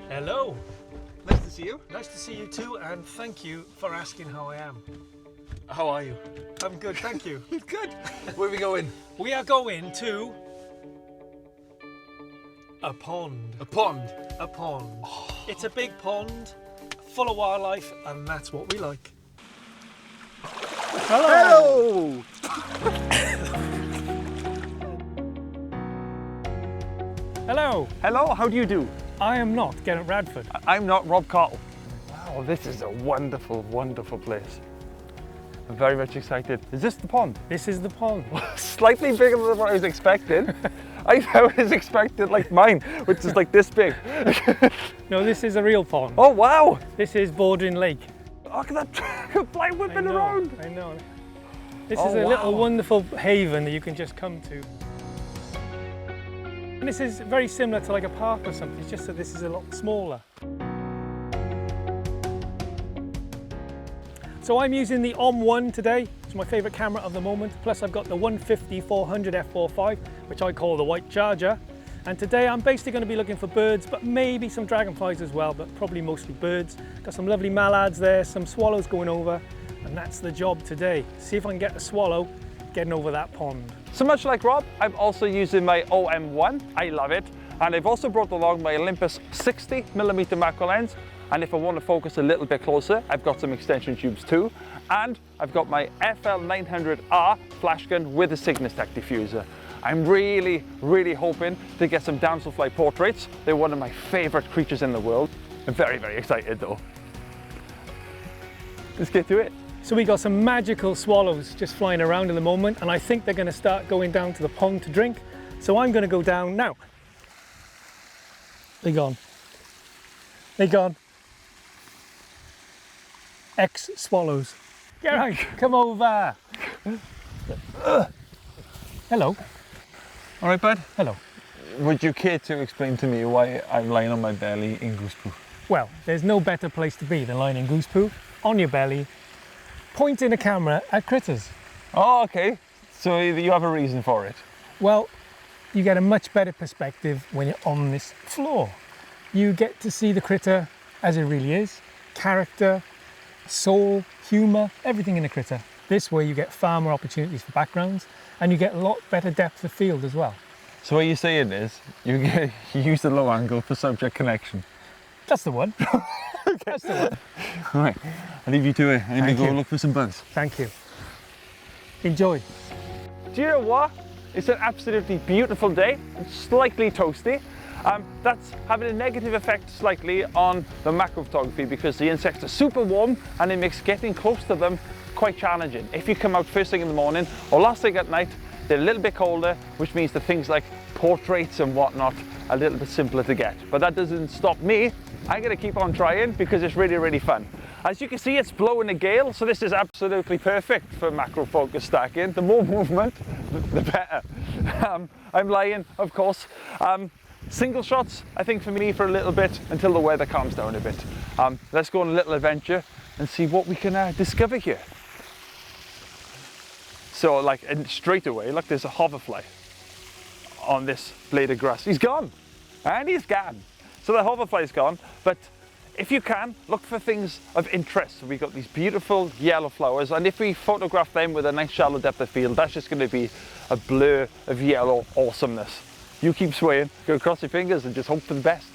Hello. Nice to see you. Nice to see you too, and thank you for asking how I am. How are you? I'm good, thank you. Good. Where are we going? We are going to a pond. A pond. A pond. It's a big pond, full of wildlife, and that's what we like. Hello! Hello. Hello, how do you do? I am not Geraint Radford. I'm not Rob Cottle. Wow, this is a wonderful, wonderful place. I'm very much excited. Is this the pond? This is the pond. Slightly bigger than what I was expecting. I was expecting like mine, which is like this big. No, this is a real pond. Oh wow! This is Bordering Lake. Look at that fly whipping around. I know. This Oh, is a wow. little wonderful haven that you can just come to. And this is very similar to like a park or something, it's just that this is a lot smaller. So I'm using the OM1 today. It's my favourite camera of the moment. Plus I've got the 150-400 f4.5, which I call the white charger. And today I'm basically going to be looking for birds, but maybe some dragonflies as well, but probably mostly birds. Got some lovely mallards there, some swallows going over, and that's the job today. See if I can get a swallow getting over that pond. So much like Rob, I'm also using my OM1. I love it. And I've also brought along my Olympus 60mm macro lens. And if I want to focus a little bit closer, I've got some extension tubes too. And I've got my FL900R flash gun with a Cygnus Tech diffuser. I'm really, really hoping to get some damselfly portraits. They're one of my favorite creatures in the world. I'm very, very excited though. Let's get to it. So we got some magical swallows just flying around at the moment, and I think they're going to start going down to the pond to drink. So I'm going to go down now. They're gone. They're gone. Ex-swallows. Geraint, come over. Hello. All right, bud. Hello. Would you care to explain to me why I'm lying on my belly in goose poo? Well, there's no better place to be than lying in goose poo, on your belly, pointing a camera at critters. Oh, okay. So you have a reason for it. Well, you get a much better perspective when you're on this floor. You get to see the critter as it really is, character, soul, humour, everything in a critter. This way you get far more opportunities for backgrounds, and you get a lot better depth of field as well. So what you're saying is you use the low angle for subject connection. That's the one. Okay. That's the one. All right, I'll leave you to it. I need to go look for some bugs. Thank you. Enjoy. Do you know what? It's an absolutely beautiful day. It's slightly toasty. That's having a negative effect slightly on the macro photography because the insects are super warm and it makes getting close to them quite challenging. If you come out first thing in the morning or last thing at night, they're a little bit colder, which means that things like portraits and whatnot are a little bit simpler to get. But that doesn't stop me. I'm going to keep on trying because it's really, really fun. As you can see, it's blowing a gale, so this is absolutely perfect for macro focus stacking. The more movement, the better. I'm lying, of course. Single shots, I think, for me for a little bit until the weather calms down a bit. Let's go on a little adventure and see what we can discover here. So, like, and straight away, look, there's a hoverfly on this blade of grass. He's gone, and he's gone. So the hoverfly's gone, but if you can, look for things of interest. So we've got these beautiful yellow flowers, and if we photograph them with a nice shallow depth of field, that's just going to be a blur of yellow awesomeness. You keep swaying, go cross your fingers and just hope for the best.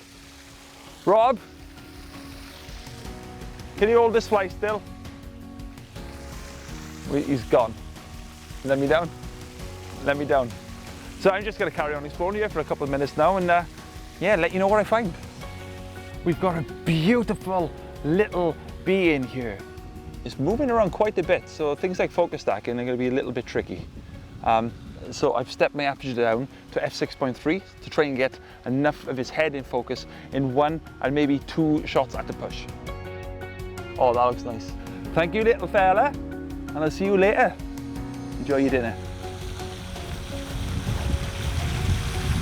Rob, can you hold this fly still? He's gone. Let me down. Let me down. So I'm just going to carry on exploring here for a couple of minutes now and yeah, let you know what I find. We've got a beautiful little bee in here. It's moving around quite a bit, so things like focus stacking are going to be a little bit tricky. So I've stepped my aperture down to f6.3 to try and get enough of his head in focus in 1 and maybe 2 shots at the push. Oh, that looks nice. Thank you, little fella, and I'll see you later. Enjoy your dinner.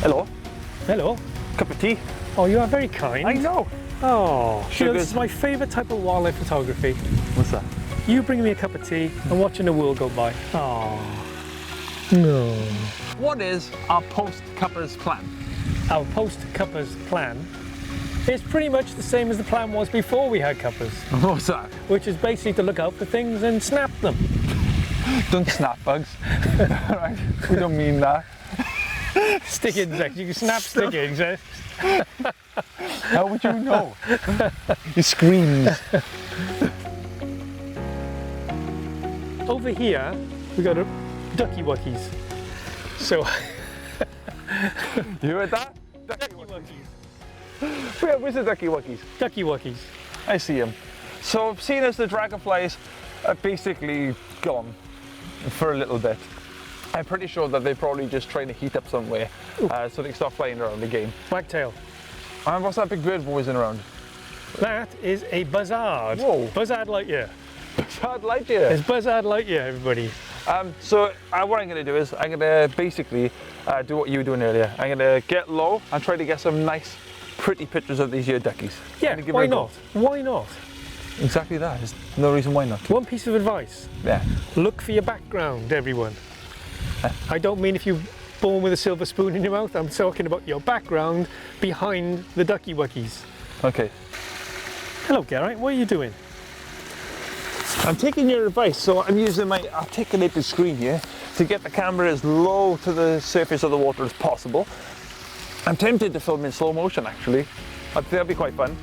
Hello. Hello. Cup of tea. Oh, you are very kind. I know. Oh, you know, this Sugars. is my favourite type of wildlife photography. What's that? You bring me a cup of tea and watching the world go by. Oh, no. What is our post-cuppers plan? Our post-cuppers plan It's pretty much the same as the plan was before we had cuppers, What's that? which is basically to look out for things and snap them. Don't snap bugs. Right, we don't mean that. Stick insects, you can snap stick insects. How would you know? He screams. Over here, we got a ducky wuckies. So, You heard that? ducky wuckies. Where's the ducky wuckies? Ducky wuckies. I see him. So seeing as the dragonflies are basically gone for a little bit, I'm pretty sure that they're probably just trying to heat up somewhere so they can start flying around again. Wagtail. And what's that big bird whizzing around? That is a buzzard. Whoa. Buzzard Lightyear. I'd like you. It's Buzzard Lightyear, everybody. So what I'm going to do is I'm going to basically do what you were doing earlier. I'm going to get low and try to get some nice, pretty pictures of these here duckies. Yeah, Give why it a go. not? Why not? Exactly that. There's no reason why not. One piece of advice. Yeah. Look for your background, everyone. I don't mean if you're born with a silver spoon in your mouth. I'm talking about your background behind the ducky wuckies. Okay. Hello, Geraint. What are you doing? I'm taking your advice, so I'm using my articulated screen here to get the camera as low to the surface of the water as possible. I'm tempted to film in slow motion actually. I think that'd be quite fun.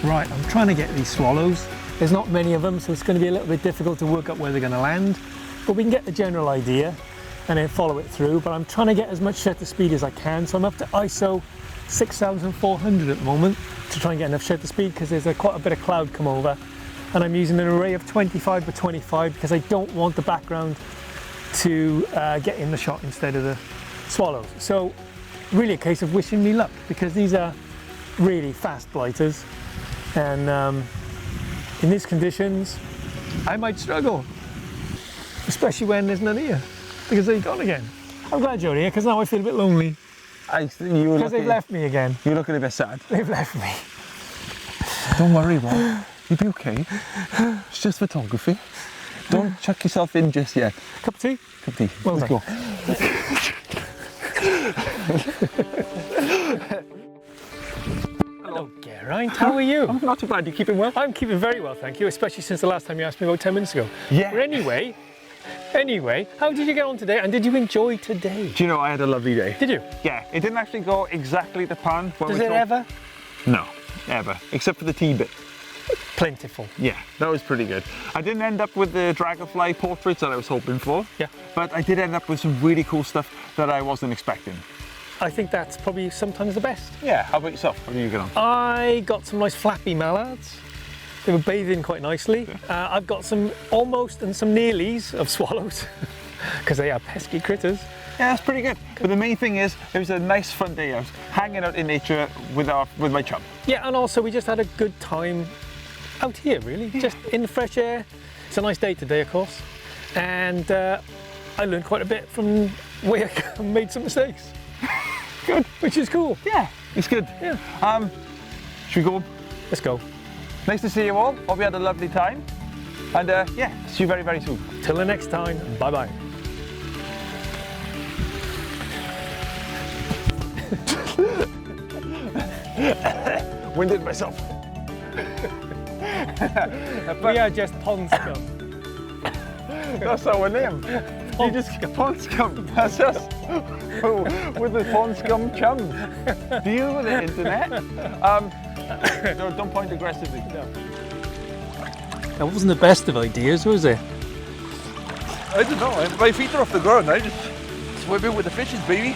Right, I'm trying to get these swallows. There's not many of them, so it's going to be a little bit difficult to work out where they're going to land. But we can get the general idea and then follow it through. But I'm trying to get as much shutter speed as I can. So I'm up to ISO 6400 at the moment to try and get enough shutter speed because there's quite a bit of cloud come over. And I'm using an array of 25 by 25 because I don't want the background to get in the shot instead of the swallows. So really a case of wishing me luck because these are really fast blighters. And in these conditions, I might struggle, especially when there's none here, because they're gone again. I'm glad you're here, because now I feel a bit lonely, because they've left me again. You're looking a bit sad. They've left me. Don't worry, Rob. You'll be okay. It's just photography. Don't chuck yourself in just yet. Cup of tea? Cup of tea. Well Let's done. go. Hello, Geraint. How are you? I'm not too bad. You keeping well? I'm keeping very well, thank you, especially since the last time you asked me about 10 minutes ago. Yeah. But anyway, how did you get on today, and did you enjoy today? Do you know, I had a lovely day. Did you? Yeah, it didn't actually go exactly to plan. Does it ever? No, ever. Except for the tea bit. Plentiful. Yeah, that was pretty good. I didn't end up with the dragonfly portraits that I was hoping for. Yeah. But I did end up with some really cool stuff that I wasn't expecting. I think that's probably sometimes the best. Yeah, how about yourself? How did you get on? I got some nice flappy mallards. They were bathing quite nicely. I've got some almost and some nearlies of swallows because they are pesky critters. Yeah, that's pretty good. But the main thing is, it was a nice fun day out, hanging out in nature with my chum. Yeah, and also we just had a good time out here, really, just in the fresh air. It's a nice day today, of course, and I learned quite a bit from where I made some mistakes. Good. Which is cool. Yeah, it's good. Yeah. Should we go? Let's go. Nice to see you all. Hope you had a lovely time. And yeah, see you very, very soon. Till the next time, bye-bye. Winded myself. We are just pond scum. That's our name. You just pond scum. That's us. With the pond scum chums. Deal with it, internet. No, don't point aggressively. No. That wasn't the best of ideas, was it? I don't know. My feet are off the ground. I just swim in with the fishes, baby.